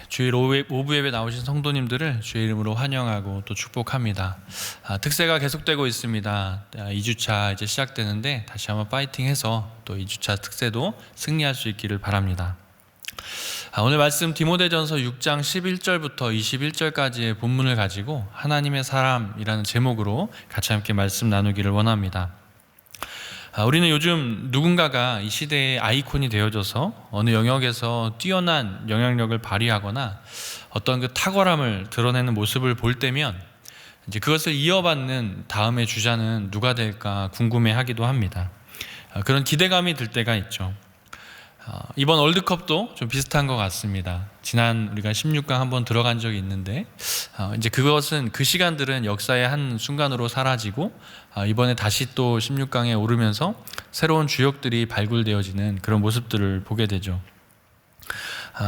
주일 오부 예배 나오신 성도님들을 주의 이름으로 환영하고 또 축복합니다. 특세가 계속되고 있습니다. 2주차 이제 시작되는데 다시 한번 파이팅해서 또 2주차 특세도 승리할 수 있기를 바랍니다. 오늘 말씀 디모데전서 6장 11절부터 21절까지의 본문을 가지고 하나님의 사람이라는 제목으로 같이 함께 말씀 나누기를 원합니다. 우리는 요즘 누군가가 이 시대의 아이콘이 되어져서 어느 영역에서 뛰어난 영향력을 발휘하거나 어떤 그 탁월함을 드러내는 모습을 볼 때면 이제 그것을 이어받는 다음의 주자는 누가 될까 궁금해하기도 합니다. 그런 기대감이 들 때가 있죠. 이번 월드컵도 좀 비슷한 것 같습니다. 지난 우리가 16강 한번 들어간 적이 있는데 이제 그것은 그 시간들은 역사의 한 순간으로 사라지고 이번에 다시 또 16강에 오르면서 새로운 주역들이 발굴되어지는 그런 모습들을 보게 되죠.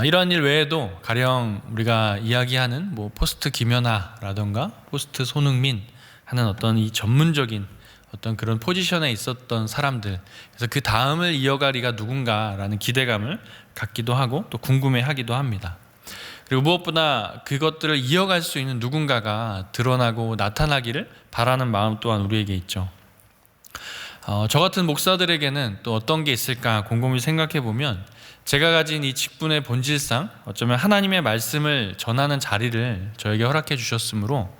이러한 일 외에도 가령 우리가 이야기하는 포스트 김연아라던가 포스트 손흥민 하는 어떤 이 전문적인 어떤 그런 포지션에 있었던 사람들, 그래서 그 다음을 이어가리가 누군가라는 기대감을 갖기도 하고 또 궁금해하기도 합니다. 그리고 무엇보다 그것들을 이어갈 수 있는 누군가가 드러나고 나타나기를 바라는 마음 또한 우리에게 있죠. 저 같은 목사들에게는 또 어떤 게 있을까 곰곰이 생각해 보면 제가 가진 이 직분의 본질상 어쩌면 하나님의 말씀을 전하는 자리를 저에게 허락해 주셨으므로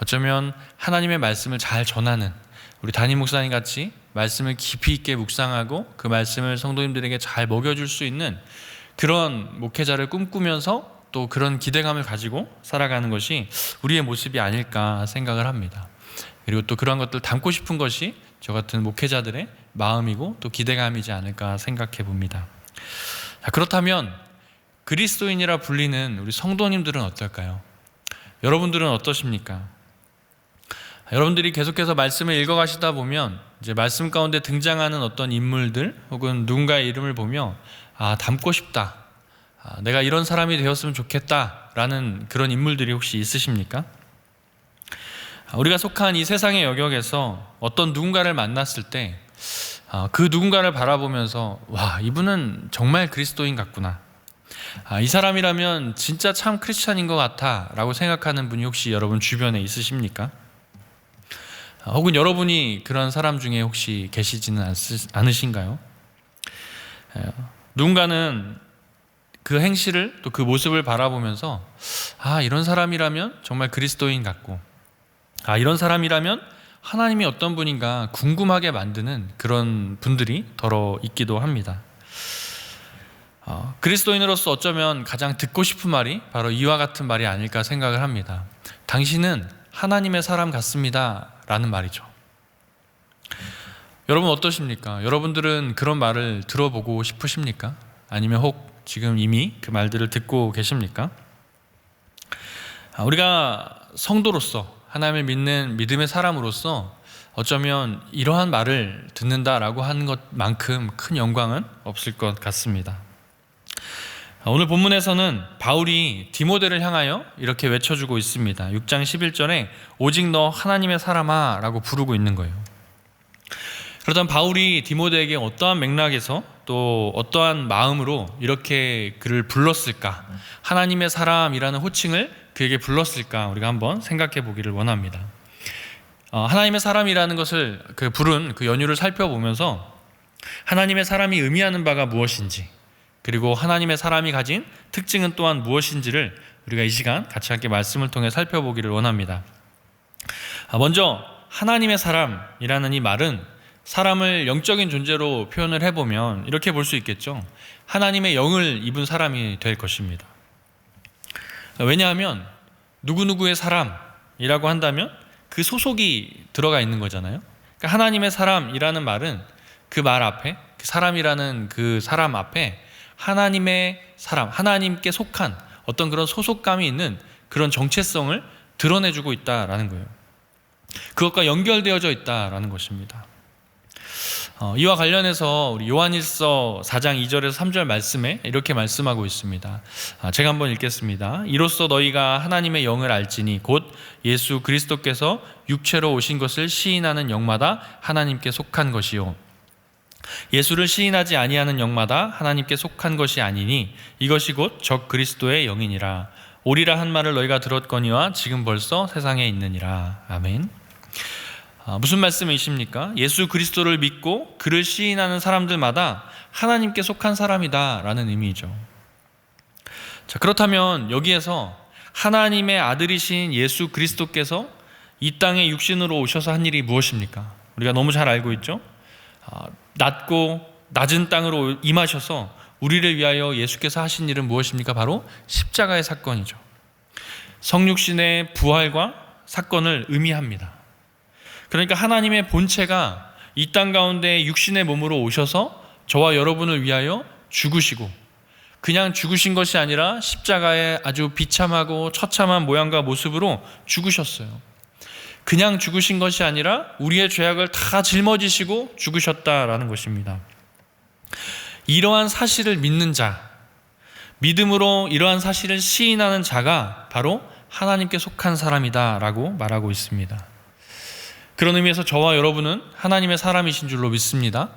어쩌면 하나님의 말씀을 잘 전하는 우리 담임 목사님 같이 말씀을 깊이 있게 묵상하고 그 말씀을 성도님들에게 잘 먹여줄 수 있는 그런 목회자를 꿈꾸면서 또 그런 기대감을 가지고 살아가는 것이 우리의 모습이 아닐까 생각을 합니다. 그리고 또 그런 것들 담고 싶은 것이 저 같은 목회자들의 마음이고 또 기대감이지 않을까 생각해 봅니다. 그렇다면 그리스도인이라 불리는 우리 성도님들은 어떨까요? 여러분들은 어떠십니까? 여러분들이 계속해서 말씀을 읽어가시다 보면 이제 말씀 가운데 등장하는 어떤 인물들 혹은 누군가의 이름을 보며 닮고 싶다, 내가 이런 사람이 되었으면 좋겠다라는 그런 인물들이 혹시 있으십니까? 우리가 속한 이 세상의 영역에서 어떤 누군가를 만났을 때 그 누군가를 바라보면서 와, 이분은 정말 그리스도인 같구나, 이 사람이라면 진짜 참 크리스찬인 것 같아 라고 생각하는 분이 혹시 여러분 주변에 있으십니까? 혹은 여러분이 그런 사람 중에 혹시 계시지는 않으신가요? 누군가는 그 행실을 또 그 모습을 바라보면서 이런 사람이라면 정말 그리스도인 같고 이런 사람이라면 하나님이 어떤 분인가 궁금하게 만드는 그런 분들이 더러 있기도 합니다. 그리스도인으로서 어쩌면 가장 듣고 싶은 말이 바로 이와 같은 말이 아닐까 생각을 합니다. 당신은 하나님의 사람 같습니다 라는 말이죠. 여러분 어떠십니까? 여러분들은 그런 말을 들어보고 싶으십니까? 아니면 혹 지금 이미 그 말들을 듣고 계십니까? 우리가 성도로서 하나님을 믿는 믿음의 사람으로서 어쩌면 이러한 말을 듣는다라고 하는 것만큼 큰 영광은 없을 것 같습니다. 오늘 본문에서는 바울이 디모데를 향하여 이렇게 외쳐주고 있습니다. 6장 11절에 오직 너 하나님의 사람아 라고 부르고 있는 거예요. 그렇다면 바울이 디모데에게 어떠한 맥락에서 또 어떠한 마음으로 이렇게 그를 불렀을까, 하나님의 사람이라는 호칭을 그에게 불렀을까, 우리가 한번 생각해 보기를 원합니다. 하나님의 사람이라는 것을 부른 그 연유를 살펴보면서 하나님의 사람이 의미하는 바가 무엇인지, 그리고 하나님의 사람이 가진 특징은 또한 무엇인지를 우리가 이 시간 같이 함께 말씀을 통해 살펴보기를 원합니다. 먼저 하나님의 사람이라는 이 말은 사람을 영적인 존재로 표현을 해보면 이렇게 볼 수 있겠죠. 하나님의 영을 입은 사람이 될 것입니다. 왜냐하면 누구누구의 사람이라고 한다면 그 소속이 들어가 있는 거잖아요. 그러니까 하나님의 사람이라는 말은 그 말 앞에, 그 사람이라는 그 사람 앞에 하나님의 사람, 하나님께 속한 어떤 그런 소속감이 있는 그런 정체성을 드러내주고 있다라는 거예요. 그것과 연결되어져 있다라는 것입니다. 이와 관련해서 우리 요한일서 4장 2절에서 3절 말씀에 이렇게 말씀하고 있습니다. 제가 한번 읽겠습니다. 이로써 너희가 하나님의 영을 알지니 곧 예수 그리스도께서 육체로 오신 것을 시인하는 영마다 하나님께 속한 것이요 예수를 시인하지 아니하는 영마다 하나님께 속한 것이 아니니 이것이 곧 적 그리스도의 영이니라. 오리라 한 말을 너희가 들었거니와 지금 벌써 세상에 있느니라. 아멘. 무슨 말씀이십니까? 예수 그리스도를 믿고 그를 시인하는 사람들마다 하나님께 속한 사람이다 라는 의미죠. 자, 그렇다면 여기에서 하나님의 아들이신 예수 그리스도께서 이 땅에 육신으로 오셔서 한 일이 무엇입니까? 우리가 너무 잘 알고 있죠? 낮고 낮은 땅으로 임하셔서 우리를 위하여 예수께서 하신 일은 무엇입니까? 바로 십자가의 사건이죠. 성육신의 부활과 사건을 의미합니다. 그러니까 하나님의 본체가 이 땅 가운데 육신의 몸으로 오셔서 저와 여러분을 위하여 죽으시고, 그냥 죽으신 것이 아니라 십자가에 아주 비참하고 처참한 모양과 모습으로 죽으셨어요. 그냥 죽으신 것이 아니라 우리의 죄악을 다 짊어지시고 죽으셨다라는 것입니다. 이러한 사실을 믿는 자, 믿음으로 이러한 사실을 시인하는 자가 바로 하나님께 속한 사람이다라고 말하고 있습니다. 그런 의미에서 저와 여러분은 하나님의 사람이신 줄로 믿습니다.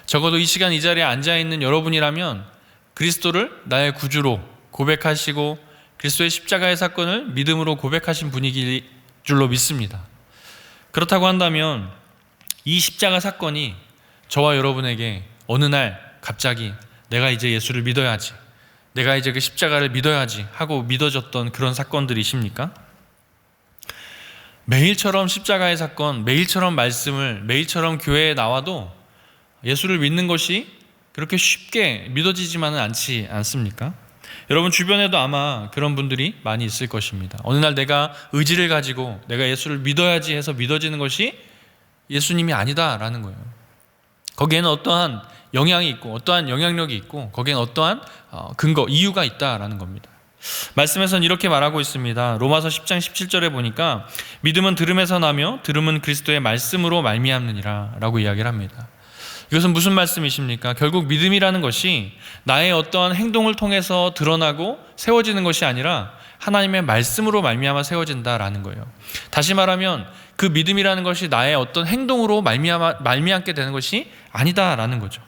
적어도 이 시간 이 자리에 앉아있는 여러분이라면 그리스도를 나의 구주로 고백하시고 그리스도의 십자가의 사건을 믿음으로 고백하신 분이길 줄로 믿습니다. 그렇다고 한다면 이 십자가 사건이 저와 여러분에게 어느 날 갑자기 내가 이제 예수를 믿어야지, 내가 이제 그 십자가를 믿어야지 하고 믿어졌던 그런 사건들이십니까? 매일처럼 십자가의 사건, 매일처럼 말씀을, 매일처럼 교회에 나와도 예수를 믿는 것이 그렇게 쉽게 믿어지지만은 않지 않습니까? 여러분 주변에도 아마 그런 분들이 많이 있을 것입니다. 어느 날 내가 의지를 가지고 내가 예수를 믿어야지 해서 믿어지는 것이 예수님이 아니다라는 거예요. 거기에는 어떠한 영향이 있고 어떠한 영향력이 있고 거기에는 어떠한 근거, 이유가 있다라는 겁니다. 말씀에서는 이렇게 말하고 있습니다. 로마서 10장 17절에 보니까 믿음은 들음에서 나며 들음은 그리스도의 말씀으로 말미암느니라 라고 이야기를 합니다. 이것은 무슨 말씀이십니까? 결국 믿음이라는 것이 나의 어떠한 행동을 통해서 드러나고 세워지는 것이 아니라 하나님의 말씀으로 말미암아 세워진다라는 거예요. 다시 말하면 그 믿음이라는 것이 나의 어떤 행동으로 말미암게 되는 것이 아니다라는 거죠.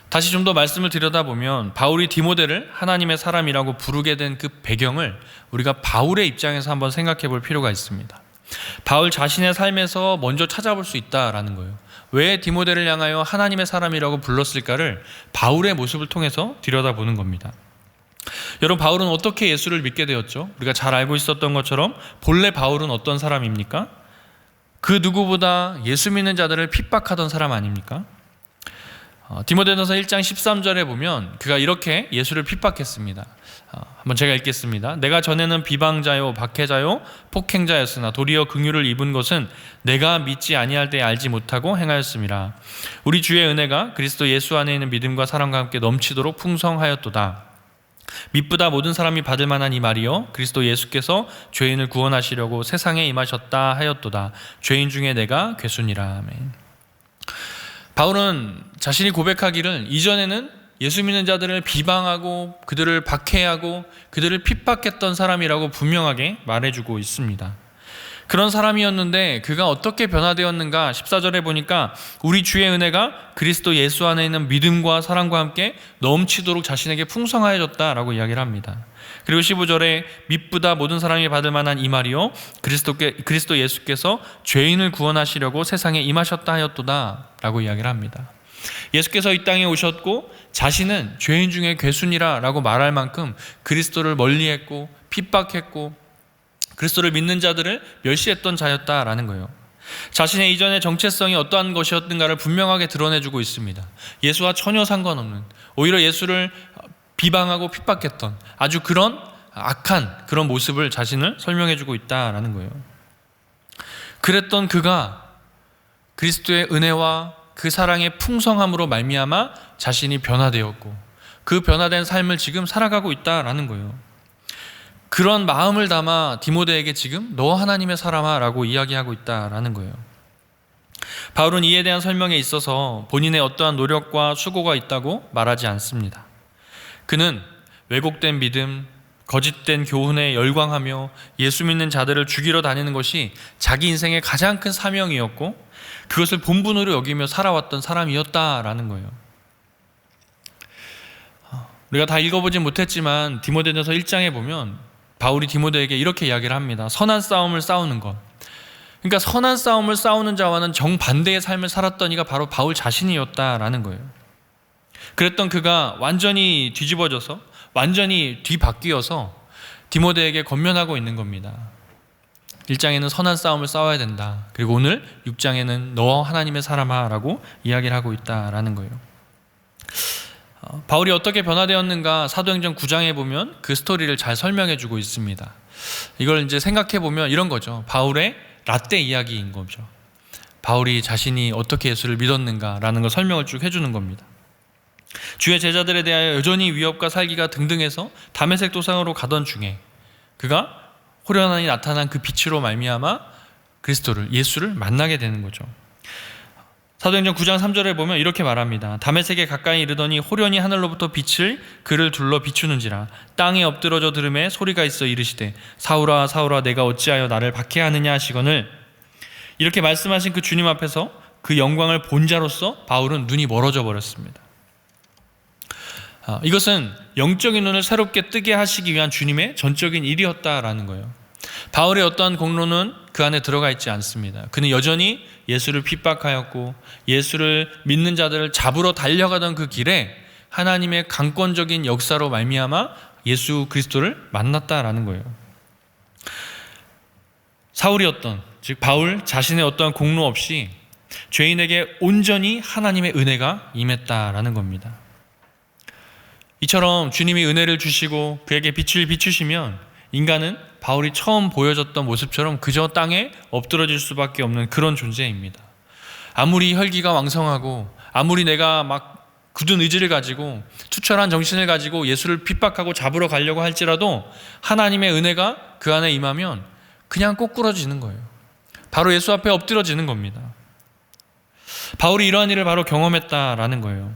다시 좀 더 말씀을 들여다보면 바울이 디모데를 하나님의 사람이라고 부르게 된 그 배경을 우리가 바울의 입장에서 한번 생각해 볼 필요가 있습니다. 바울 자신의 삶에서 먼저 찾아볼 수 있다라는 거예요. 왜 디모데를 향하여 하나님의 사람이라고 불렀을까를 바울의 모습을 통해서 들여다보는 겁니다. 여러분, 바울은 어떻게 예수를 믿게 되었죠? 우리가 잘 알고 있었던 것처럼 본래 바울은 어떤 사람입니까? 그 누구보다 예수 믿는 자들을 핍박하던 사람 아닙니까? 디모데전서 1장 13절에 보면 그가 이렇게 예수를 핍박했습니다. 한번 제가 읽겠습니다. 내가 전에는 비방자요 박해자요 폭행자였으나 도리어 긍휼을 입은 것은 내가 믿지 아니할 때 알지 못하고 행하였음이라. 우리 주의 은혜가 그리스도 예수 안에 있는 믿음과 사랑과 함께 넘치도록 풍성하였도다. 믿보다 모든 사람이 받을 만한 이 말이요 그리스도 예수께서 죄인을 구원하시려고 세상에 임하셨다 하였도다. 죄인 중에 내가 괴순이라. 아멘. 바울은 자신이 고백하기를 이전에는 예수 믿는 자들을 비방하고 그들을 박해하고 그들을 핍박했던 사람이라고 분명하게 말해주고 있습니다. 그런 사람이었는데 그가 어떻게 변화되었는가? 14절에 보니까 우리 주의 은혜가 그리스도 예수 안에 있는 믿음과 사랑과 함께 넘치도록 자신에게 풍성하여졌다라고 이야기를 합니다. 그리고 15절에 믿보다 모든 사람이 받을 만한 이 말이요 그리스도 예수께서 죄인을 구원하시려고 세상에 임하셨다 하였도다 라고 이야기를 합니다. 예수께서 이 땅에 오셨고 자신은 죄인 중에 괴순이라 라고 말할 만큼 그리스도를 멀리했고 핍박했고 그리스도를 믿는 자들을 멸시했던 자였다라는 거예요. 자신의 이전의 정체성이 어떠한 것이었는가를 분명하게 드러내주고 있습니다. 예수와 전혀 상관없는, 오히려 예수를 비방하고 핍박했던 아주 그런 악한 그런 모습을 자신을 설명해주고 있다라는 거예요. 그랬던 그가 그리스도의 은혜와 그 사랑의 풍성함으로 말미암아 자신이 변화되었고 그 변화된 삶을 지금 살아가고 있다라는 거예요. 그런 마음을 담아 디모데에게 지금 너 하나님의 사람아 라고 이야기하고 있다라는 거예요. 바울은 이에 대한 설명에 있어서 본인의 어떠한 노력과 수고가 있다고 말하지 않습니다. 그는 왜곡된 믿음, 거짓된 교훈에 열광하며 예수 믿는 자들을 죽이러 다니는 것이 자기 인생의 가장 큰 사명이었고 그것을 본분으로 여기며 살아왔던 사람이었다라는 거예요. 우리가 다 읽어보진 못했지만 디모데전서 1장에 보면 바울이 디모데에게 이렇게 이야기를 합니다. 선한 싸움을 싸우는 것. 그러니까 선한 싸움을 싸우는 자와는 정반대의 삶을 살았던 이가 바로 바울 자신이었다라는 거예요. 그랬던 그가 완전히 뒤집어져서 완전히 뒤바뀌어서 디모데에게 권면하고 있는 겁니다. 1장에는 선한 싸움을 싸워야 된다. 그리고 오늘 6장에는 너 하나님의 사람아 라고 이야기를 하고 있다라는 거예요. 바울이 어떻게 변화되었는가 사도행전 9장에 보면 그 스토리를 잘 설명해 주고 있습니다. 이걸 이제 생각해 보면 이런 거죠. 바울의 라떼 이야기인 거죠. 바울이 자신이 어떻게 예수를 믿었는가라는 걸 설명을 쭉 해주는 겁니다. 주의 제자들에 대하여 여전히 위협과 살기가 등등해서 다메섹 도상으로 가던 중에 그가 호련하니 나타난 그 빛으로 말미암아 그리스도를 예수를 만나게 되는 거죠. 사도행전 9장 3절에 보면 이렇게 말합니다. 다메섹에 가까이 이르더니 호련히 하늘로부터 빛을 그를 둘러 비추는지라 땅에 엎드러져 들음에 소리가 있어 이르시되 사울아 사울아 내가 어찌하여 나를 박해하느냐 하시거늘. 이렇게 말씀하신 그 주님 앞에서 그 영광을 본 자로서 바울은 눈이 멀어져 버렸습니다. 이것은 영적인 눈을 새롭게 뜨게 하시기 위한 주님의 전적인 일이었다라는 거예요. 바울의 어떠한 공로는 그 안에 들어가 있지 않습니다. 그는 여전히 예수를 핍박하였고 예수를 믿는 자들을 잡으러 달려가던 그 길에 하나님의 강권적인 역사로 말미암아 예수 그리스도를 만났다라는 거예요. 사울이었던 즉 바울 자신의 어떠한 공로 없이 죄인에게 온전히 하나님의 은혜가 임했다라는 겁니다. 이처럼 주님이 은혜를 주시고 그에게 빛을 비추시면 인간은 바울이 처음 보여줬던 모습처럼 그저 땅에 엎드러질 수밖에 없는 그런 존재입니다. 아무리 혈기가 왕성하고 아무리 내가 막 굳은 의지를 가지고 투철한 정신을 가지고 예수를 핍박하고 잡으러 가려고 할지라도 하나님의 은혜가 그 안에 임하면 그냥 꼬꾸러지는 거예요. 바로 예수 앞에 엎드러지는 겁니다. 바울이 이러한 일을 바로 경험했다라는 거예요.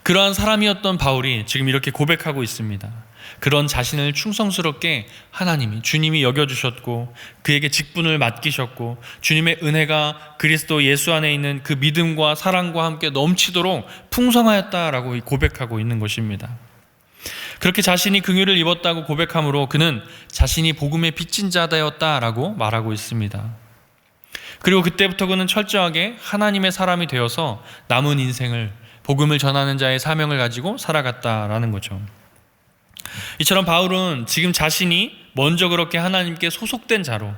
그러한 사람이었던 바울이 지금 이렇게 고백하고 있습니다. 그런 자신을 충성스럽게 하나님이 주님이 여겨주셨고 그에게 직분을 맡기셨고 주님의 은혜가 그리스도 예수 안에 있는 그 믿음과 사랑과 함께 넘치도록 풍성하였다라고 고백하고 있는 것입니다. 그렇게 자신이 긍휼을 입었다고 고백함으로 그는 자신이 복음의 빚진 자 되었다라고 말하고 있습니다. 그리고 그때부터 그는 철저하게 하나님의 사람이 되어서 남은 인생을 복음을 전하는 자의 사명을 가지고 살아갔다라는 거죠. 이처럼 바울은 지금 자신이 먼저 그렇게 하나님께 소속된 자로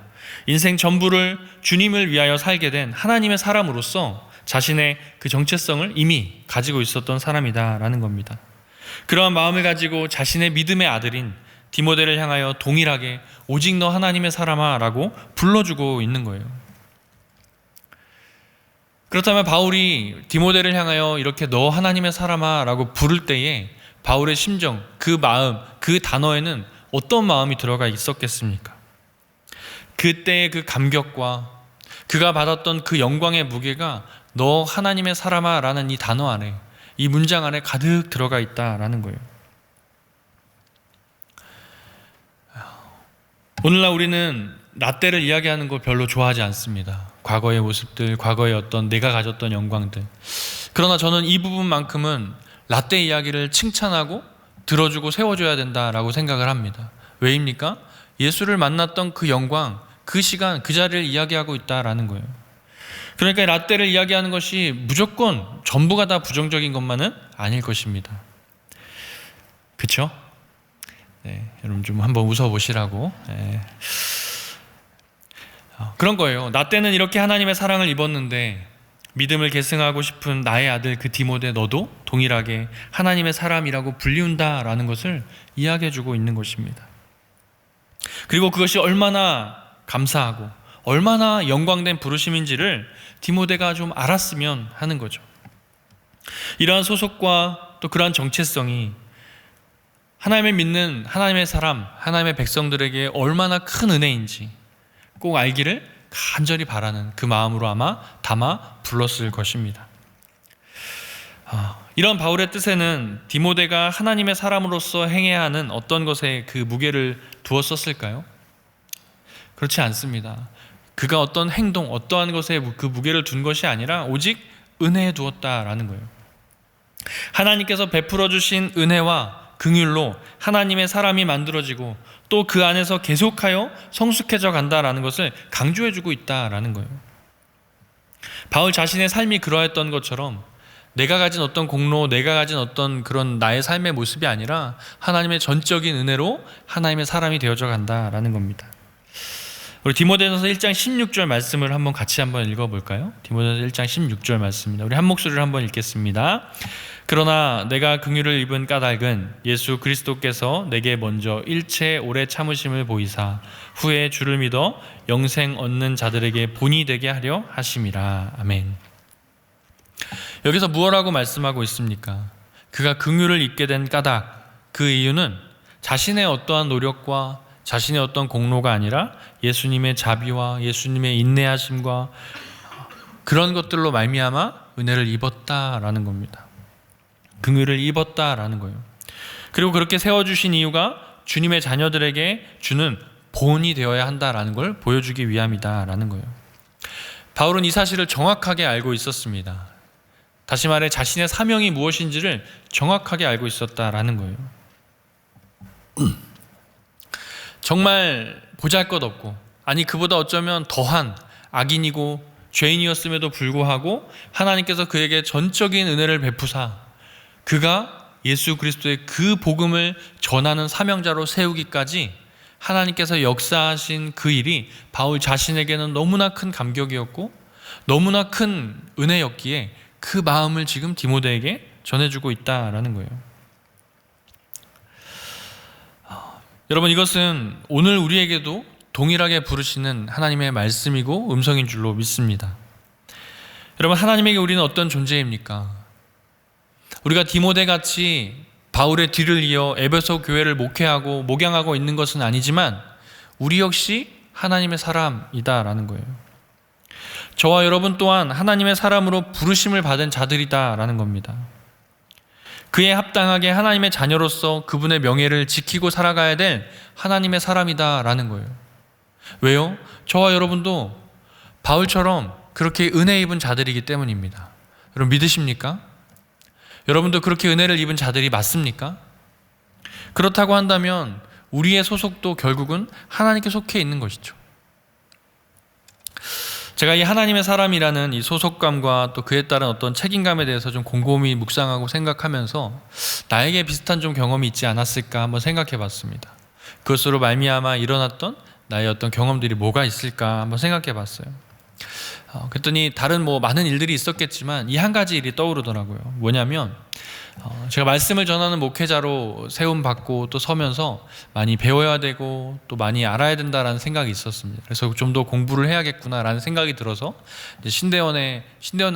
인생 전부를 주님을 위하여 살게 된 하나님의 사람으로서 자신의 그 정체성을 이미 가지고 있었던 사람이다라는 겁니다. 그러한 마음을 가지고 자신의 믿음의 아들인 디모데를 향하여 동일하게 오직 너 하나님의 사람아 라고 불러주고 있는 거예요. 그렇다면 바울이 디모데를 향하여 이렇게 너 하나님의 사람아 라고 부를 때에 바울의 심정, 그 마음, 그 단어에는 어떤 마음이 들어가 있었겠습니까? 그때의 그 감격과 그가 받았던 그 영광의 무게가 너 하나님의 사람아 라는 이 단어 안에, 이 문장 안에 가득 들어가 있다라는 거예요. 오늘날 우리는 라떼를 이야기하는 걸 별로 좋아하지 않습니다. 과거의 모습들, 과거의 어떤 내가 가졌던 영광들. 그러나 저는 이 부분만큼은 라떼 이야기를 칭찬하고 들어주고 세워줘야 된다라고 생각을 합니다. 왜입니까? 예수를 만났던 그 영광, 그 시간, 그 자리를 이야기하고 있다라는 거예요. 그러니까 라떼를 이야기하는 것이 무조건 전부가 다 부정적인 것만은 아닐 것입니다. 그렇죠? 네, 여러분 좀 한번 웃어보시라고. 네. 그런 거예요. 나 때는 이렇게 하나님의 사랑을 입었는데 믿음을 계승하고 싶은 나의 아들 그 디모데 너도 동일하게 하나님의 사람이라고 불리운다라는 것을 이야기해주고 있는 것입니다. 그리고 그것이 얼마나 감사하고 얼마나 영광된 부르심인지를 디모데가 좀 알았으면 하는 거죠. 이러한 소속과 또 그러한 정체성이 하나님을 믿는 하나님의 사람, 하나님의 백성들에게 얼마나 큰 은혜인지 꼭 알기를 간절히 바라는 그 마음으로 아마 담아 불렀을 것입니다. 이런 바울의 뜻에는 디모데가 하나님의 사람으로서 행해야 하는 어떤 것에 그 무게를 두었었을까요? 그렇지 않습니다. 그가 어떤 행동, 어떠한 것에 그 무게를 둔 것이 아니라 오직 은혜에 두었다라는 거예요. 하나님께서 베풀어 주신 은혜와 긍휼로 하나님의 사람이 만들어지고 또 그 안에서 계속하여 성숙해져 간다라는 것을 강조해주고 있다라는 거예요. 바울 자신의 삶이 그러했던 것처럼 내가 가진 어떤 공로, 내가 가진 어떤 그런 나의 삶의 모습이 아니라 하나님의 전적인 은혜로 하나님의 사람이 되어져 간다라는 겁니다. 우리 디모데전서 1장 16절 말씀을 같이 한번 읽어볼까요? 디모데전서 1장 16절 말씀입니다. 우리 한 목소리로 한번 읽겠습니다. 그러나 내가 긍휼을 입은 까닭은 예수 그리스도께서 내게 먼저 일체 오래 참으심을 보이사 후에 주를 믿어 영생 얻는 자들에게 본이 되게 하려 하심이라. 아멘. 여기서 무엇라고 말씀하고 있습니까? 그가 긍휼을 입게 된 까닭, 그 이유는 자신의 어떠한 노력과 자신의 어떤 공로가 아니라 예수님의 자비와 예수님의 인내하심과 그런 것들로 말미암아 은혜를 입었다라는 겁니다. 긍휼을 입었다라는 거예요. 그리고 그렇게 세워주신 이유가 주님의 자녀들에게 주는 본이 되어야 한다라는 걸 보여주기 위함이다라는 거예요. 바울은 이 사실을 정확하게 알고 있었습니다. 다시 말해 자신의 사명이 무엇인지를 정확하게 알고 있었다라는 거예요. 정말 보잘것없고, 아니 그보다 어쩌면 더한 악인이고 죄인이었음에도 불구하고 하나님께서 그에게 전적인 은혜를 베푸사 그가 예수 그리스도의 그 복음을 전하는 사명자로 세우기까지 하나님께서 역사하신 그 일이 바울 자신에게는 너무나 큰 감격이었고 너무나 큰 은혜였기에 그 마음을 지금 디모데에게 전해주고 있다라는 거예요. 여러분, 이것은 오늘 우리에게도 동일하게 부르시는 하나님의 말씀이고 음성인 줄로 믿습니다. 여러분, 하나님에게 우리는 어떤 존재입니까? 우리가 디모데같이 바울의 뒤를 이어 에베소 교회를 목회하고 목양하고 있는 것은 아니지만 우리 역시 하나님의 사람이다라는 거예요. 저와 여러분 또한 하나님의 사람으로 부르심을 받은 자들이다라는 겁니다. 그에 합당하게 하나님의 자녀로서 그분의 명예를 지키고 살아가야 될 하나님의 사람이다라는 거예요. 왜요? 저와 여러분도 바울처럼 그렇게 은혜 입은 자들이기 때문입니다. 여러분 믿으십니까? 여러분도 그렇게 은혜를 입은 자들이 맞습니까? 그렇다고 한다면 우리의 소속도 결국은 하나님께 속해 있는 것이죠. 제가 이 하나님의 사람이라는 이 소속감과 또 그에 따른 어떤 책임감에 대해서 좀 곰곰이 묵상하고 생각하면서 나에게 비슷한 좀 경험이 있지 않았을까 한번 생각해 봤습니다. 그것으로 말미암아 일어났던 나의 어떤 경험들이 뭐가 있을까 한번 생각해 봤어요. 그랬더니 다른 많은 일들이 있었겠지만 이 한 가지 일이 떠오르더라고요. 뭐냐면 제가 말씀을 전하는 목회자로 세움받고 또 서면서 많이 배워야 되고 또 많이 알아야 된다라는 생각이 있었습니다. 그래서 좀 더 공부를 해야겠구나라는 생각이 들어서 이제 신대원은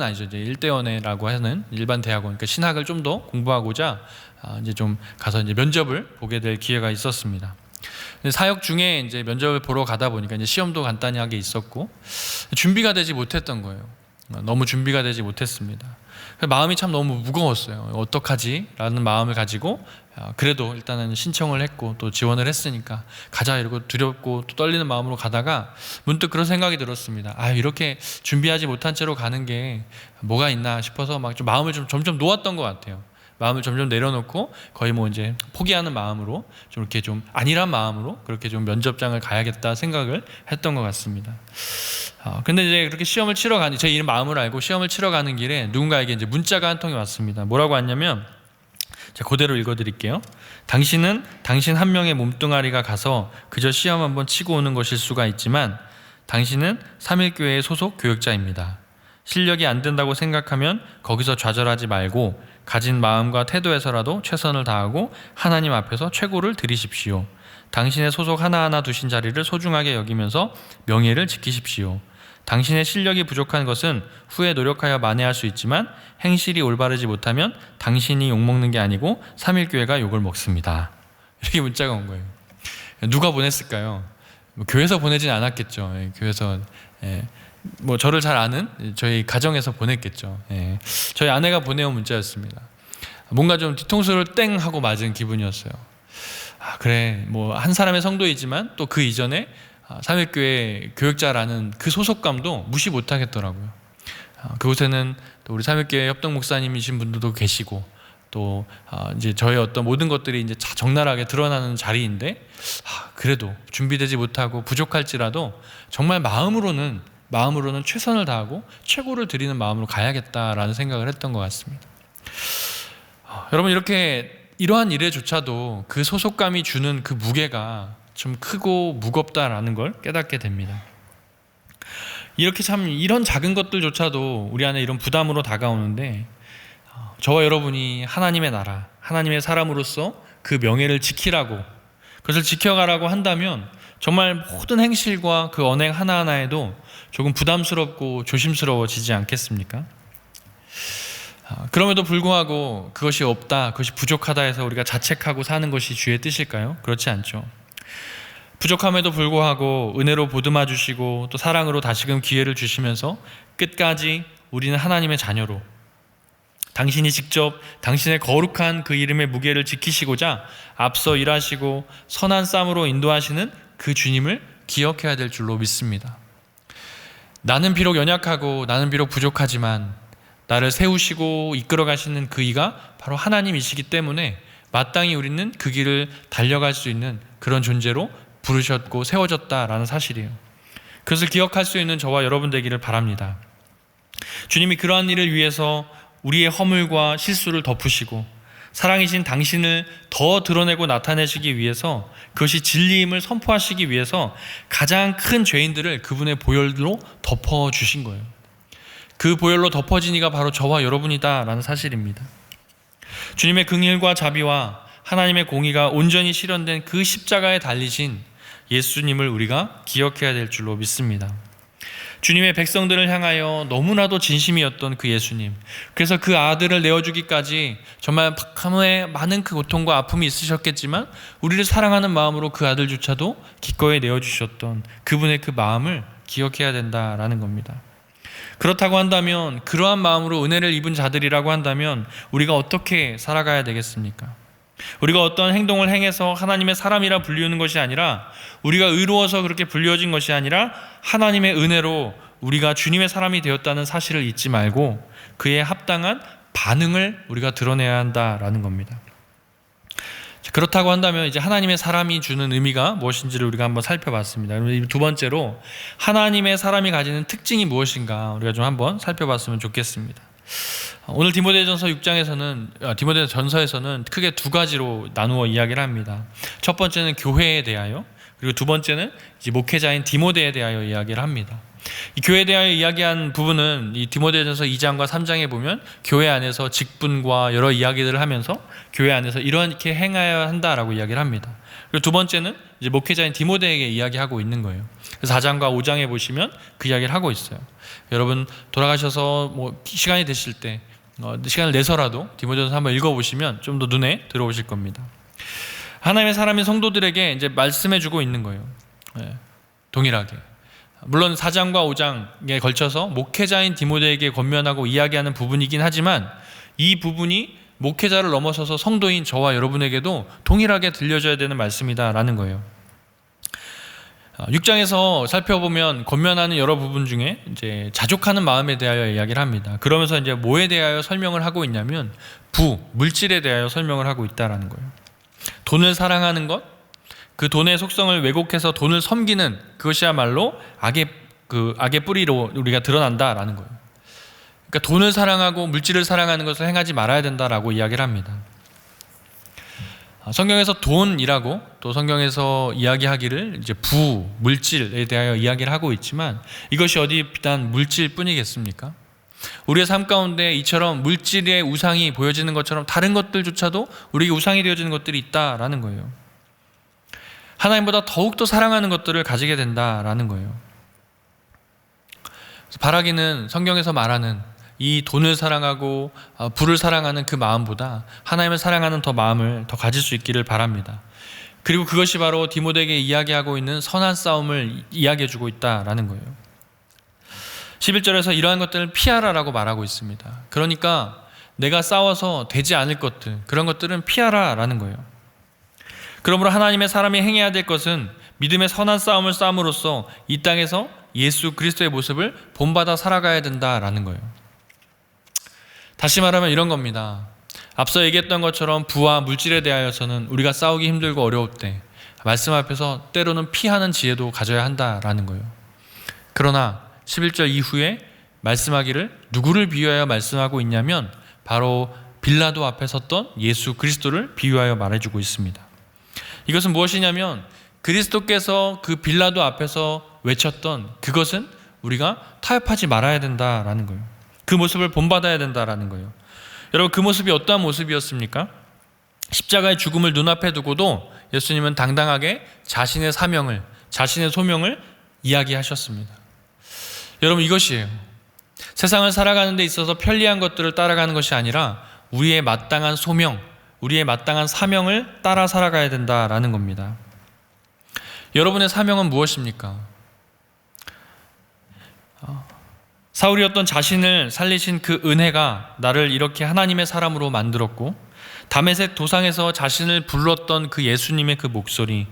아니죠. 이제 일대원회라고 하는 일반 대학원, 그러니까 신학을 좀 더 공부하고자 이제 좀 가서 이제 면접을 보게 될 기회가 있었습니다. 사역 중에 이제 면접을 보러 가다 보니까 이제 시험도 간단하게 있었고 준비가 되지 못했던 거예요. 너무 준비가 되지 못했습니다. 마음이 참 너무 무거웠어요. 어떡하지? 라는 마음을 가지고 그래도 일단은 신청을 했고 또 지원을 했으니까 가자 이러고 두렵고 또 떨리는 마음으로 가다가 문득 그런 생각이 들었습니다. 이렇게 준비하지 못한 채로 가는 게 뭐가 있나 싶어서 막 좀 마음을 좀 점점 놓았던 것 같아요. 마음을 점점 내려놓고 거의 이제 포기하는 마음으로 좀 이렇게 좀 안일한 마음으로 그렇게 좀 면접장을 가야겠다 생각을 했던 것 같습니다. 근데 이제 그렇게 시험을 치러 가는, 제 이런 마음을 알고 시험을 치러 가는 길에 누군가에게 이제 문자가 한 통이 왔습니다. 뭐라고 왔냐면, 제가 그대로 읽어드릴게요. 당신은 당신 한 명의 몸뚱아리가 가서 그저 시험 한번 치고 오는 것일 수가 있지만 당신은 3일교회의 소속 교역자입니다. 실력이 안 된다고 생각하면 거기서 좌절하지 말고 가진 마음과 태도에서라도 최선을 다하고 하나님 앞에서 최고를 드리십시오. 당신의 소속 하나하나 두신 자리를 소중하게 여기면서 명예를 지키십시오. 당신의 실력이 부족한 것은 후에 노력하여 만회할 수 있지만 행실이 올바르지 못하면 당신이 욕먹는 게 아니고 3일교회가 욕을 먹습니다. 이렇게 문자가 온 거예요. 누가 보냈을까요? 교회에서 보내진 않았겠죠. 교회에서 뭐 저를 잘 아는 저희 가정에서 보냈겠죠. 예. 저희 아내가 보내온 문자였습니다. 뭔가 좀 뒤통수를 땡 하고 맞은 기분이었어요. 아, 그래, 뭐 한 사람의 성도이지만 또 그 이전에 삼일교회 교육자라는 그 소속감도 무시 못하겠더라고요. 그곳에는 또 우리 삼일교회 협동 목사님이신 분들도 계시고, 또 이제 저의 어떤 모든 것들이 이제 적나라하게 드러나는 자리인데, 그래도 준비되지 못하고 부족할지라도 정말 마음으로는 최선을 다하고 최고를 드리는 마음으로 가야겠다라는 생각을 했던 것 같습니다. 여러분, 이러한 일에조차도 그 소속감이 주는 그 무게가 좀 크고 무겁다라는 걸 깨닫게 됩니다. 이렇게 참 이런 작은 것들조차도 우리 안에 이런 부담으로 다가오는데, 저와 여러분이 하나님의 나라, 하나님의 사람으로서 그 명예를 지키라고, 그것을 지켜가라고 한다면 정말 모든 행실과 그 언행 하나하나에도 조금 부담스럽고 조심스러워지지 않겠습니까? 그럼에도 불구하고 그것이 없다, 그것이 부족하다 해서 우리가 자책하고 사는 것이 주의 뜻일까요? 그렇지 않죠. 부족함에도 불구하고 은혜로 보듬어 주시고 또 사랑으로 다시금 기회를 주시면서 끝까지 우리는 하나님의 자녀로, 당신이 직접 당신의 거룩한 그 이름의 무게를 지키시고자 앞서 일하시고 선한 싸움으로 인도하시는 그 주님을 기억해야 될 줄로 믿습니다. 나는 비록 연약하고 나는 비록 부족하지만 나를 세우시고 이끌어 가시는 그 이가 바로 하나님이시기 때문에 마땅히 우리는 그 길을 달려갈 수 있는 그런 존재로 부르셨고 세워졌다라는 사실이에요. 그것을 기억할 수 있는 저와 여러분 되기를 바랍니다. 주님이 그러한 일을 위해서 우리의 허물과 실수를 덮으시고 사랑이신 당신을 더 드러내고 나타내시기 위해서, 그것이 진리임을 선포하시기 위해서 가장 큰 죄인들을 그분의 보혈로 덮어주신 거예요. 그 보혈로 덮어진 이가 바로 저와 여러분이다라는 사실입니다. 주님의 긍휼과 자비와 하나님의 공의가 온전히 실현된 그 십자가에 달리신 예수님을 우리가 기억해야 될 줄로 믿습니다. 주님의 백성들을 향하여 너무나도 진심이었던 그 예수님, 그래서 그 아들을 내어주기까지 정말 많은 그 고통과 아픔이 있으셨겠지만 우리를 사랑하는 마음으로 그 아들조차도 기꺼이 내어주셨던 그분의 그 마음을 기억해야 된다라는 겁니다. 그렇다고 한다면, 그러한 마음으로 은혜를 입은 자들이라고 한다면 우리가 어떻게 살아가야 되겠습니까? 우리가 어떤 행동을 행해서 하나님의 사람이라 불리우는 것이 아니라, 우리가 의로워서 그렇게 불리워진 것이 아니라 하나님의 은혜로 우리가 주님의 사람이 되었다는 사실을 잊지 말고 그에 합당한 반응을 우리가 드러내야 한다라는 겁니다. 그렇다고 한다면 이제 하나님의 사람이 주는 의미가 무엇인지를 우리가 한번 살펴봤습니다. 두 번째로 하나님의 사람이 가지는 특징이 무엇인가 우리가 좀 한번 살펴봤으면 좋겠습니다. 오늘 디모데전서 6장에서는 디모데전서에서는 크게 두 가지로 나누어 이야기를 합니다. 첫 번째는 교회에 대하여, 그리고 두 번째는 이제 목회자인 디모데에 대하여 이야기를 합니다. 이 교회에 대하여 이야기한 부분은 이 디모데전서 2장과 3장에 보면 교회 안에서 직분과 여러 이야기들을 하면서 교회 안에서 이렇게 행해야 한다라고 이야기를 합니다. 그리고 두 번째는 이제 목회자인 디모데에게 이야기하고 있는 거예요. 그래서 4장과 5장에 보시면 그 이야기를 하고 있어요. 여러분 돌아가셔서 뭐 시간이 되실 때 시간을 내서라도 디모데전서 한번 읽어보시면 좀 더 눈에 들어오실 겁니다. 하나님의 사람인 성도들에게 이제 말씀해주고 있는 거예요. 동일하게. 물론 4장과 5장에 걸쳐서 목회자인 디모데에게 권면하고 이야기하는 부분이긴 하지만 이 부분이 목회자를 넘어서서 성도인 저와 여러분에게도 동일하게 들려져야 되는 말씀이다라는 거예요. 6장에서 살펴보면 권면하는 여러 부분 중에 이제 자족하는 마음에 대하여 이야기를 합니다. 그러면서 이제 뭐에 대하여 설명을 하고 있냐면 물질에 대하여 설명을 하고 있다라는 거예요. 돈을 사랑하는 것, 그 돈의 속성을 왜곡해서 돈을 섬기는 그것이야말로 악의 뿌리로 우리가 드러난다라는 거예요. 그러니까 돈을 사랑하고 물질을 사랑하는 것을 행하지 말아야 된다라고 이야기를 합니다. 성경에서 돈이라고 또 성경에서 이야기하기를 이제 물질에 대하여 이야기를 하고 있지만 이것이 어디 비단 물질뿐이겠습니까? 우리의 삶 가운데 이처럼 물질의 우상이 보여지는 것처럼 다른 것들조차도 우리에게 우상이 되어지는 것들이 있다라는 거예요. 하나님보다 더욱더 사랑하는 것들을 가지게 된다라는 거예요. 바라기는 성경에서 말하는 이 돈을 사랑하고 부를 사랑하는 그 마음보다 하나님을 사랑하는 마음을 더 가질 수 있기를 바랍니다. 그리고 그것이 바로 디모데에게 이야기하고 있는 선한 싸움을 이야기해주고 있다라는 거예요. 11절에서 이러한 것들을 피하라라고 말하고 있습니다. 그러니까 내가 싸워서 되지 않을 것들, 그런 것들은 피하라라는 거예요. 그러므로 하나님의 사람이 행해야 될 것은 믿음의 선한 싸움을 싸움으로써 이 땅에서 예수 그리스도의 모습을 본받아 살아가야 된다라는 거예요. 다시 말하면 이런 겁니다. 앞서 얘기했던 것처럼 부와 물질에 대하여서는 우리가 싸우기 힘들고 어려울 때 말씀 앞에서 때로는 피하는 지혜도 가져야 한다라는 거예요. 그러나 11절 이후에 말씀하기를 누구를 비유하여 말씀하고 있냐면 바로 빌라도 앞에 섰던 예수 그리스도를 비유하여 말해주고 있습니다. 이것은 무엇이냐면 그리스도께서 그 빌라도 앞에서 외쳤던 그것은 우리가 타협하지 말아야 된다라는 거예요. 그 모습을 본받아야 된다라는 거예요. 여러분, 그 모습이 어떠한 모습이었습니까? 십자가의 죽음을 눈앞에 두고도 예수님은 당당하게 자신의 사명을, 자신의 소명을 이야기하셨습니다. 여러분, 이것이에요. 세상을 살아가는 데 있어서 편리한 것들을 따라가는 것이 아니라 우리의 마땅한 소명, 우리의 마땅한 사명을 따라 살아가야 된다라는 겁니다. 여러분의 사명은 무엇입니까? 사울이었던 자신을 살리신 그 은혜가 나를 이렇게 하나님의 사람으로 만들었고, 다메섹 도상에서 자신을 불렀던 그 예수님의 그 목소리,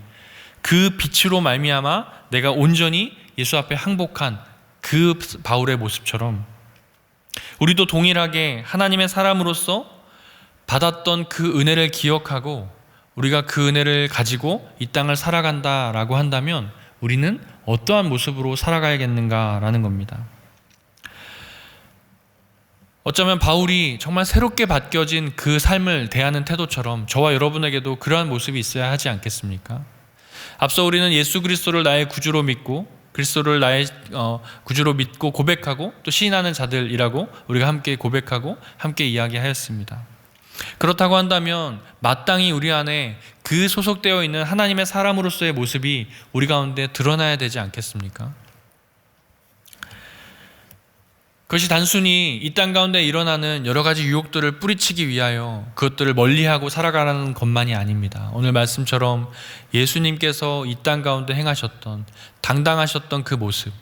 그 빛으로 말미암아 내가 온전히 예수 앞에 항복한 그 바울의 모습처럼 우리도 동일하게 하나님의 사람으로서 받았던 그 은혜를 기억하고 우리가 그 은혜를 가지고 이 땅을 살아간다라고 한다면 우리는 어떠한 모습으로 살아가야겠는가라는 겁니다. 어쩌면 바울이 정말 새롭게 바뀌어진 그 삶을 대하는 태도처럼 저와 여러분에게도 그러한 모습이 있어야 하지 않겠습니까? 앞서 우리는 예수 그리스도를 나의 구주로 믿고 그리스도를 나의 구주로 믿고 고백하고 또 시인하는 자들이라고 우리가 함께 고백하고 함께 이야기하였습니다. 그렇다고 한다면 마땅히 우리 안에 그 소속되어 있는 하나님의 사람으로서의 모습이 우리 가운데 드러나야 되지 않겠습니까? 그것이 단순히 이 땅 가운데 일어나는 여러 가지 유혹들을 뿌리치기 위하여 그것들을 멀리하고 살아가라는 것만이 아닙니다. 오늘 말씀처럼 예수님께서 이 땅 가운데 행하셨던 당당하셨던 그 모습,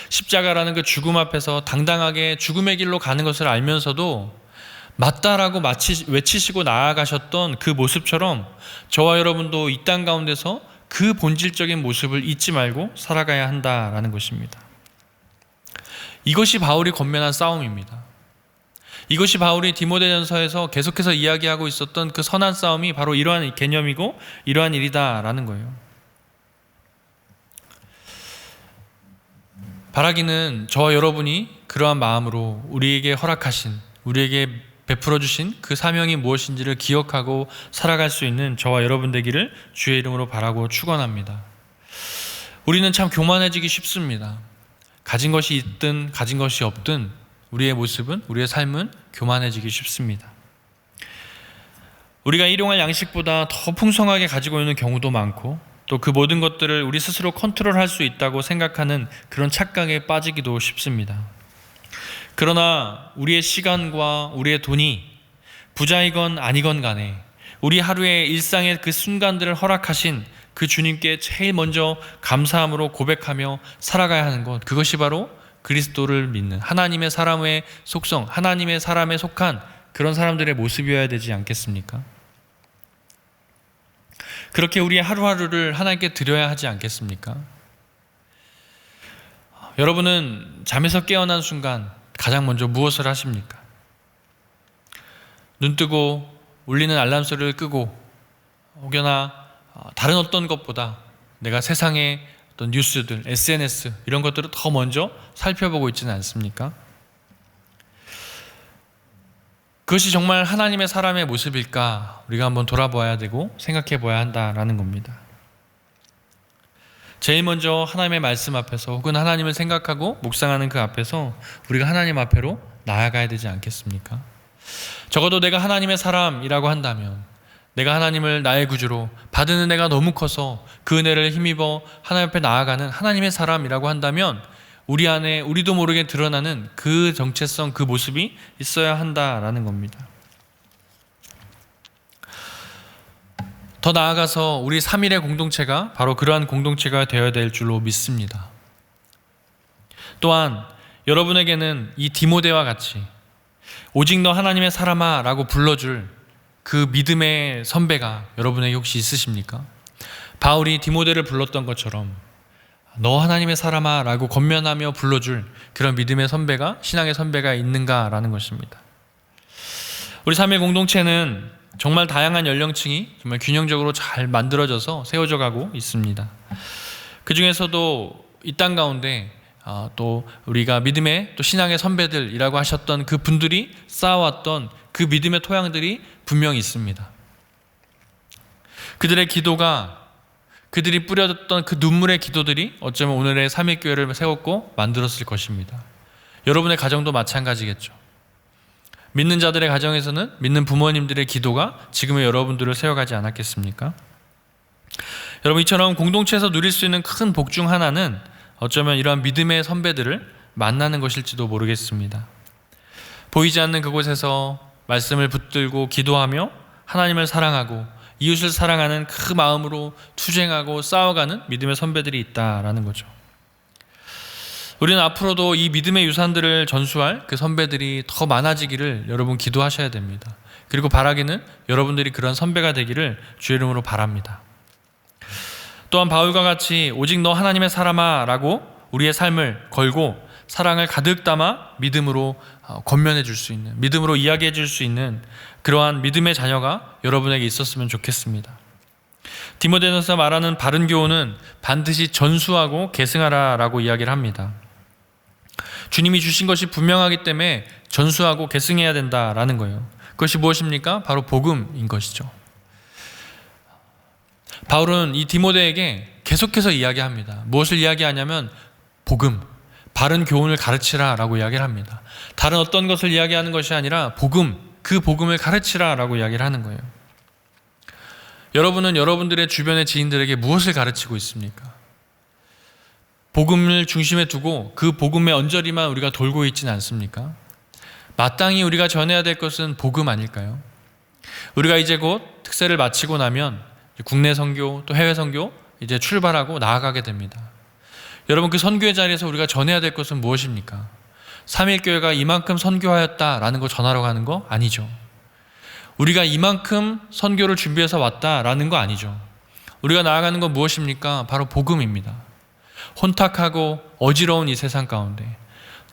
십자가라는 그 죽음 앞에서 당당하게 죽음의 길로 가는 것을 알면서도 맞다라고 외치시고 나아가셨던 그 모습처럼 저와 여러분도 이 땅 가운데서 그 본질적인 모습을 잊지 말고 살아가야 한다라는 것입니다. 이것이 바울이 권면한 싸움입니다. 이것이 바울이 디모데전서에서 계속해서 이야기하고 있었던 그 선한 싸움이 바로 이러한 개념이고 이러한 일이다라는 거예요. 바라기는 저와 여러분이 그러한 마음으로 우리에게 허락하신, 우리에게 베풀어 주신 그 사명이 무엇인지를 기억하고 살아갈 수 있는 저와 여러분 되기를 주의 이름으로 바라고 축원합니다. 우리는 참 교만해지기 쉽습니다. 가진 것이 있든 가진 것이 없든 우리의 모습은, 우리의 삶은 교만해지기 쉽습니다. 우리가 일용할 양식보다 더 풍성하게 가지고 있는 경우도 많고 또 그 모든 것들을 우리 스스로 컨트롤할 수 있다고 생각하는 그런 착각에 빠지기도 쉽습니다. 그러나 우리의 시간과 우리의 돈이 부자이건 아니건 간에 우리 하루의 일상의 그 순간들을 허락하신 그 주님께 제일 먼저 감사함으로 고백하며 살아가야 하는 것, 그것이 바로 그리스도를 믿는 하나님의 사람의 속성, 하나님의 사람에 속한 그런 사람들의 모습이어야 되지 않겠습니까? 그렇게 우리의 하루하루를 하나님께 드려야 하지 않겠습니까? 여러분은 잠에서 깨어난 순간 가장 먼저 무엇을 하십니까? 눈 뜨고 울리는 알람 소리를 끄고 혹여나 다른 어떤 것보다 내가 세상의 어떤 뉴스들, SNS 이런 것들을 더 먼저 살펴보고 있지는 않습니까? 그것이 정말 하나님의 사람의 모습일까? 우리가 한번 돌아봐야 되고 생각해 봐야 한다라는 겁니다. 제일 먼저 하나님의 말씀 앞에서 혹은 하나님을 생각하고 묵상하는 그 앞에서 우리가 하나님 앞으로 나아가야 되지 않겠습니까? 적어도 내가 하나님의 사람이라고 한다면, 내가 하나님을 나의 구주로 받은 은혜가 너무 커서 그 은혜를 힘입어 하나님 앞에 나아가는 하나님의 사람이라고 한다면 우리 안에 우리도 모르게 드러나는 그 정체성, 그 모습이 있어야 한다라는 겁니다. 더 나아가서 우리 3일의 공동체가 바로 그러한 공동체가 되어야 될 줄로 믿습니다. 또한 여러분에게는 이 디모데와 같이 오직 너 하나님의 사람아 라고 불러줄 그 믿음의 선배가 여러분에게 혹시 있으십니까? 바울이 디모데를 불렀던 것처럼 너 하나님의 사람아 라고 권면하며 불러줄 그런 믿음의 선배가, 신앙의 선배가 있는가라는 것입니다. 우리 3일 공동체는 정말 다양한 연령층이 정말 균형적으로 잘 만들어져서 세워져 가고 있습니다. 그 중에서도 이 땅 가운데 또 우리가 믿음의 또 신앙의 선배들이라고 하셨던 그 분들이 쌓아왔던 그 믿음의 토양들이 분명히 있습니다. 그들의 기도가, 그들이 뿌려졌던 그 눈물의 기도들이 어쩌면 오늘의 3일교회를 세웠고 만들었을 것입니다. 여러분의 가정도 마찬가지겠죠. 믿는 자들의 가정에서는 믿는 부모님들의 기도가 지금의 여러분들을 세워가지 않았겠습니까? 여러분, 이처럼 공동체에서 누릴 수 있는 큰 복 중 하나는 어쩌면 이러한 믿음의 선배들을 만나는 것일지도 모르겠습니다. 보이지 않는 그곳에서 말씀을 붙들고 기도하며 하나님을 사랑하고 이웃을 사랑하는 그 마음으로 투쟁하고 싸워가는 믿음의 선배들이 있다라는 거죠. 우리는 앞으로도 이 믿음의 유산들을 전수할 그 선배들이 더 많아지기를 여러분 기도하셔야 됩니다. 그리고 바라기는 여러분들이 그런 선배가 되기를 주의 이름으로 바랍니다. 또한 바울과 같이 오직 너 하나님의 사람아 라고 우리의 삶을 걸고 사랑을 가득 담아 믿음으로 권면해 줄 수 있는, 믿음으로 이야기해 줄 수 있는 그러한 믿음의 자녀가 여러분에게 있었으면 좋겠습니다. 디모데전서 말하는 바른 교훈은 반드시 전수하고 계승하라 라고 이야기를 합니다. 주님이 주신 것이 분명하기 때문에 전수하고 계승해야 된다라는 거예요. 그것이 무엇입니까? 바로 복음인 것이죠. 바울은 이 디모데에게 계속해서 이야기합니다. 무엇을 이야기하냐면 복음, 바른 교훈을 가르치라 라고 이야기를 합니다. 다른 어떤 것을 이야기하는 것이 아니라 복음, 그 복음을 가르치라 라고 이야기를 하는 거예요. 여러분은 여러분들의 주변의 지인들에게 무엇을 가르치고 있습니까? 복음을 중심에 두고 그 복음의 언저리만 우리가 돌고 있지는 않습니까? 마땅히 우리가 전해야 될 것은 복음 아닐까요? 우리가 이제 곧 특세를 마치고 나면 국내 선교 또 해외 선교 이제 출발하고 나아가게 됩니다. 여러분, 그 선교의 자리에서 우리가 전해야 될 것은 무엇입니까? 3일교회가 이만큼 선교하였다라는 거 전하러 가는 거 아니죠. 우리가 이만큼 선교를 준비해서 왔다라는 거 아니죠. 우리가 나아가는 건 무엇입니까? 바로 복음입니다. 혼탁하고 어지러운 이 세상 가운데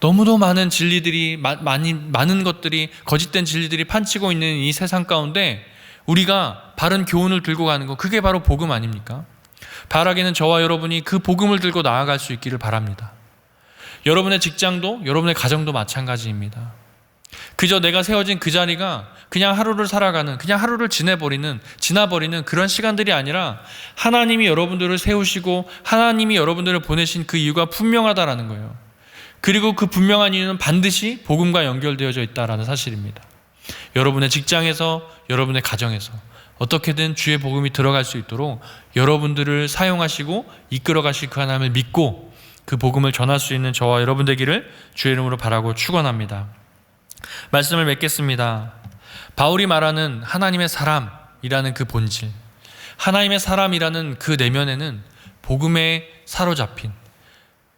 너무도 많은 진리들이 많은 것들이, 거짓된 진리들이 판치고 있는 이 세상 가운데 우리가 바른 교훈을 들고 가는 거, 그게 바로 복음 아닙니까? 바라기는 저와 여러분이 그 복음을 들고 나아갈 수 있기를 바랍니다. 여러분의 직장도, 여러분의 가정도 마찬가지입니다. 그저 내가 세워진 그 자리가 그냥 하루를 살아가는, 그냥 하루를 지나버리는 그런 시간들이 아니라 하나님이 여러분들을 세우시고 하나님이 여러분들을 보내신 그 이유가 분명하다라는 거예요. 그리고 그 분명한 이유는 반드시 복음과 연결되어져 있다라는 사실입니다. 여러분의 직장에서, 여러분의 가정에서 어떻게든 주의 복음이 들어갈 수 있도록 여러분들을 사용하시고 이끌어 가실 그 하나님을 믿고 그 복음을 전할 수 있는 저와 여러분 되기를 주의 이름으로 바라고 축원합니다. 말씀을 맺겠습니다. 바울이 말하는 하나님의 사람이라는 그 본질, 하나님의 사람이라는 그 내면에는 복음에 사로잡힌,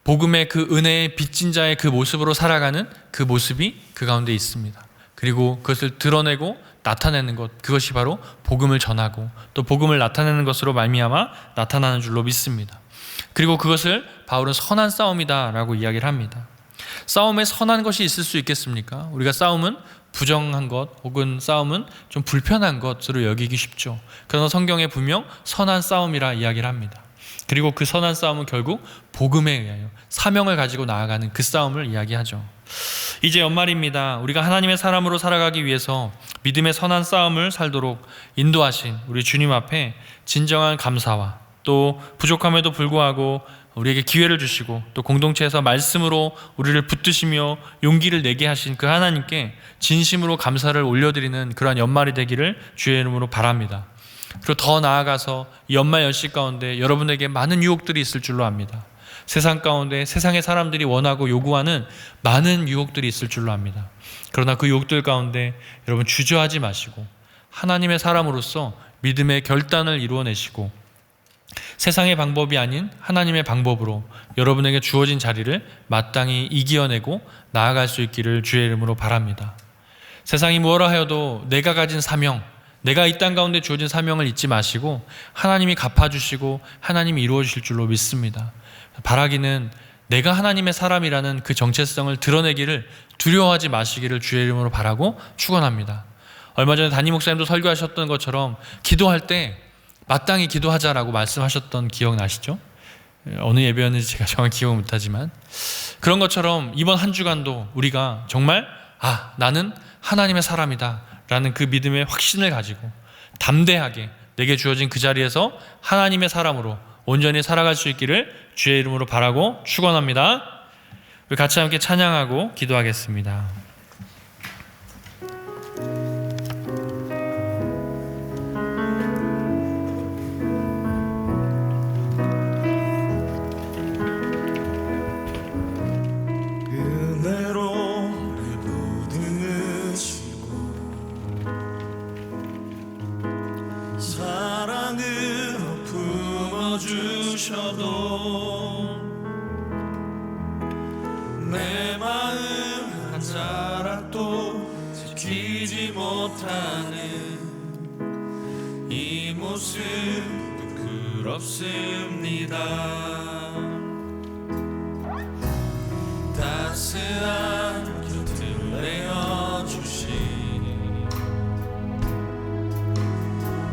복음의 그 은혜의 빚진 자의 그 모습으로 살아가는 그 모습이 그 가운데 있습니다. 그리고 그것을 드러내고 나타내는 것, 그것이 바로 복음을 전하고 또 복음을 나타내는 것으로 말미암아 나타나는 줄로 믿습니다. 그리고 그것을 바울은 선한 싸움이다 라고 이야기를 합니다. 싸움에 선한 것이 있을 수 있겠습니까? 우리가 싸움은 부정한 것 혹은 싸움은 좀 불편한 것으로 여기기 쉽죠. 그러나 성경에 분명 선한 싸움이라 이야기를 합니다. 그리고 그 선한 싸움은 결국 복음에 의하여 사명을 가지고 나아가는 그 싸움을 이야기하죠. 이제 연말입니다. 우리가 하나님의 사람으로 살아가기 위해서 믿음의 선한 싸움을 살도록 인도하신 우리 주님 앞에 진정한 감사와 또 부족함에도 불구하고 우리에게 기회를 주시고 또 공동체에서 말씀으로 우리를 붙드시며 용기를 내게 하신 그 하나님께 진심으로 감사를 올려드리는 그러한 연말이 되기를 주의 이름으로 바랍니다. 그리고 더 나아가서 이 연말 연시 가운데 여러분에게 많은 유혹들이 있을 줄로 압니다. 세상 가운데 세상의 사람들이 원하고 요구하는 많은 유혹들이 있을 줄로 압니다. 그러나 그 유혹들 가운데 여러분 주저하지 마시고 하나님의 사람으로서 믿음의 결단을 이루어내시고 세상의 방법이 아닌 하나님의 방법으로 여러분에게 주어진 자리를 마땅히 이겨내고 나아갈 수 있기를 주의 이름으로 바랍니다. 세상이 뭐라 하여도 내가 가진 사명, 내가 이 땅 가운데 주어진 사명을 잊지 마시고 하나님이 갚아주시고 하나님이 이루어주실 줄로 믿습니다. 바라기는 내가 하나님의 사람이라는 그 정체성을 드러내기를 두려워하지 마시기를 주의 이름으로 바라고 축원합니다. 얼마 전에 담임 목사님도 설교하셨던 것처럼 기도할 때 마땅히 기도하자라고 말씀하셨던 기억 나시죠? 어느 예배였는지 제가 정확히 기억을 못하지만 그런 것처럼 이번 한 주간도 우리가 정말 나는 하나님의 사람이다 라는 그 믿음의 확신을 가지고 담대하게 내게 주어진 그 자리에서 하나님의 사람으로 온전히 살아갈 수 있기를 주의 이름으로 바라고 축원합니다. 우리 같이 함께 찬양하고 기도하겠습니다. 주셔도 내 마음 한 자락도 지키지 못하는 이 모습 부끄럽습니다. 따스한 곁을 내어주신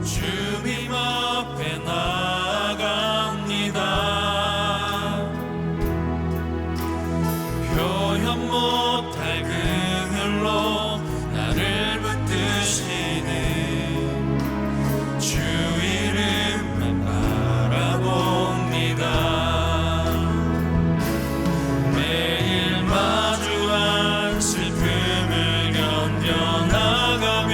주님 앞에 표현 못할 긍휼로 나를 붙드시는 주 이름만 바라봅니다. 매일 마주한 슬픔을 견뎌나가며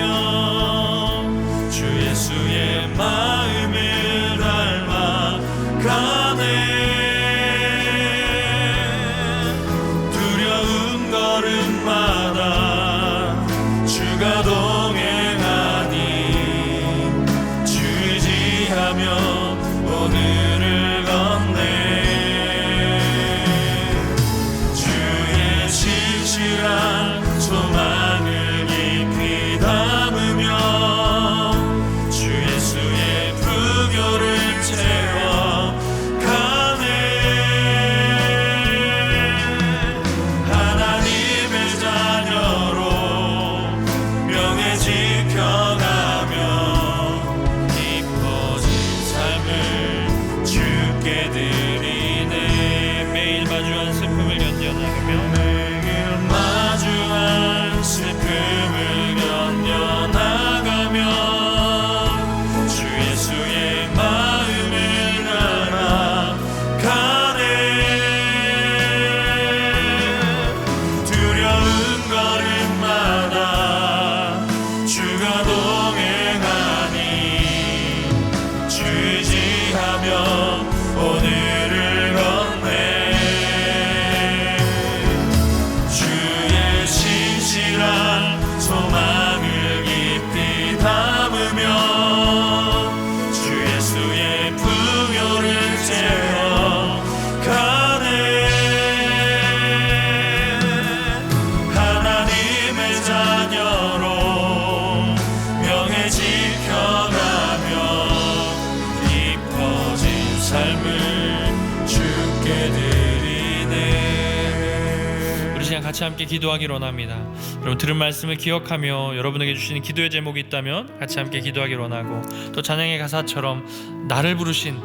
주 예수의 마음을 닮아가네. 주가 동행하니 주 의지하며 오늘을 걷네. 주의 신실한 소망을 깊이 담으며 주 예수의 부교를 채워 같이 함께 기도하기로 원합니다. 여러분 들은 말씀을 기억하며 여러분에게 주시는 기도의 제목이 있다면 같이 함께 기도하기로 원하고 또 찬양의 가사처럼 나를 부르신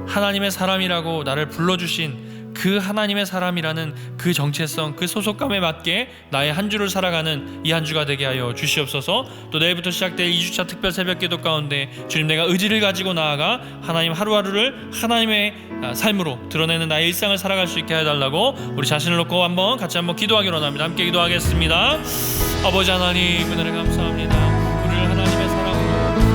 하나님의 사람이라고 나를 불러주신 그 하나님의 사람이라는 그 정체성, 그 소속감에 맞게 나의 한 주를 살아가는 이 한 주가 되게 하여 주시옵소서. 또 내일부터 시작될 2주차 특별 새벽 기도 가운데 주님 내가 의지를 가지고 나아가 하나님 하루하루를 하나님의 삶으로 드러내는 나의 일상을 살아갈 수 있게 해달라고 우리 자신을 놓고 같이 한번 기도하기로 합니다. 함께 기도하겠습니다. 아버지 하나님 은혜를 감사합니다. 우리를 하나님의 사랑으로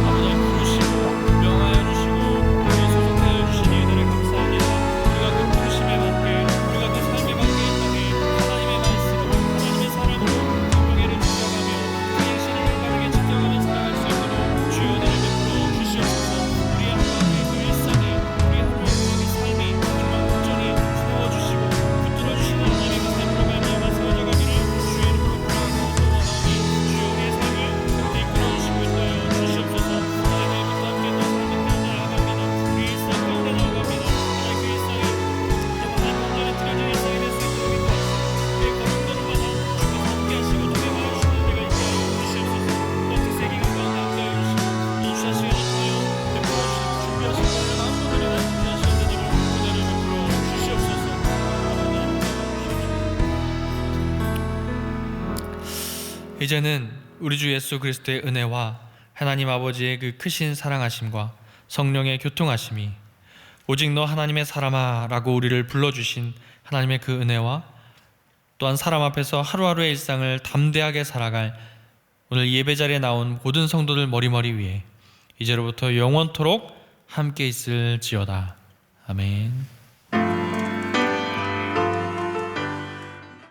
아버지 부르시고 명하여 주시고 우리 소속하여 주시니 은혜를 감사합니다. 우리가 그 부르심에 맞게 우리가 그 삶에 맞게 이 땅에 하나님의 말씀으로 하나님의 사랑으로 공동회를 지켜가며 그 행실을 바르게 지켜가며 살아갈 수 있도록 주여 은혜를 베풀어 주시옵소서. 우리의 하나님의 그 일상에 우리 이제는 우리 주 예수 그리스도의 은혜와 하나님 아버지의 그 크신 사랑하심과 성령의 교통하심이 오직 너 하나님의 사람아 라고 우리를 불러주신 하나님의 그 은혜와 또한 사람 앞에서 하루하루의 일상을 담대하게 살아갈 오늘 예배자리에 나온 모든 성도들 머리머리 위에 이제로부터 영원토록 함께 있을지어다. 아멘.